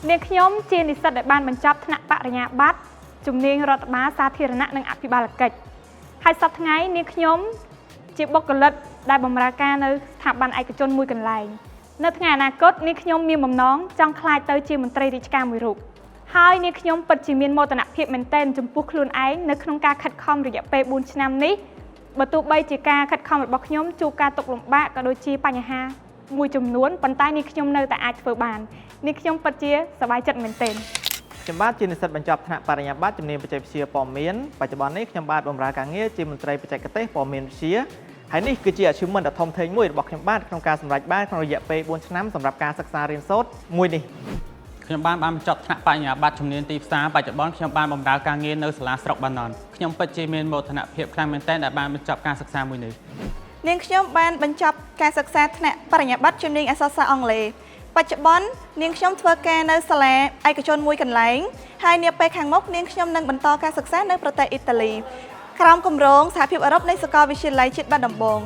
នាងខ្ញុំជានិស្សិតដែលបានបញ្ចប់ថ្នាក់បរិញ្ញាបត្រជំនាញរដ្ឋបាលសាធារណៈនិងអភិបាលកិច្ចហើយសប្តាហ៍ថ្ងៃនាងខ្ញុំជាបុគ្គលិកដែលបម្រើការនៅស្ថាប័នឯកជនមួយកន្លែងនៅថ្ងៃអនាគតនាងខ្ញុំមានបំណងចង់ក្លាយទៅជាមន្ត្រីរាជការមួយរូបហើយនាងខ្ញុំពិតជាមានមោទនភាពមែនទែនចំពោះខ្លួនឯងនៅក្នុងការខិតខំរយៈពេល4ឆ្នាំនេះបើទោះបីជាការខិតខំរបស់ខ្ញុំជួបការទុក្ខលំបាកក៏ដូចជាបញ្ហាមួយចំនួនប៉ុន្តែនាងខ្ញុំនៅតែអាចធ្វើបាននាងខ្ញុំពិតជាសប្បាយចិត្តមែនទែនខ្ញុំបាទជានិស្សិតបញ្ចប់ថ្នាក់បរិញ្ញាបត្រជំនាញបច្ចេកវិទ្យាព័ត៌មានបច្ចុប្បន្ននេះខ្ញុំបាទបម្រើការងារជាមន្ត្រីបច្ចេកទេសព័ត៌មានវិទ្យាហើយនេះគឺជា achievement ដ៏ធំធេងមួយរបស់ខ្ញុំបាទក្នុងការសម្រេចបានក្នុងរយៈពេល4ឆ្នាំសម្រាប់ការសិក្សារៀនសូត្រមួយនេះខ្ញុំបានបញ្ចប់ថ្នាក់បរិញ្ញាបត្រជំនាញទីផ្សារបច្ចុប្បន្នខ្ញុំបានបម្រើការងារនៅសាលាស្រុកបាណន់ខ្ញុំពិតជាមានមោទនភាពខ្លាំងមែនទែនដែលបានបញ្ចប់ការសិក្សាមួយនេះនាងខ្ញុំបានបញ្ចប់ការសិក្សាថ្នាក់បរិញ្ញាបត្រជំនាញអក្សរសាស្ត្រអង់គ្លេសបច្ចុប្បន្ននាងខ្ញុំធ្វើការនៅសាលាឯកជនមួយកន្លែងហើយនាពេលខាងមុខនាងខ្ញុំនឹងបន្តការសិក្សានៅប្រទេសអ៊ីតាលីក្រោមគម្រោងសហភាពអឺរ៉ុបនៃសាកលវិទ្យាល័យជាតិបាត់ដំបង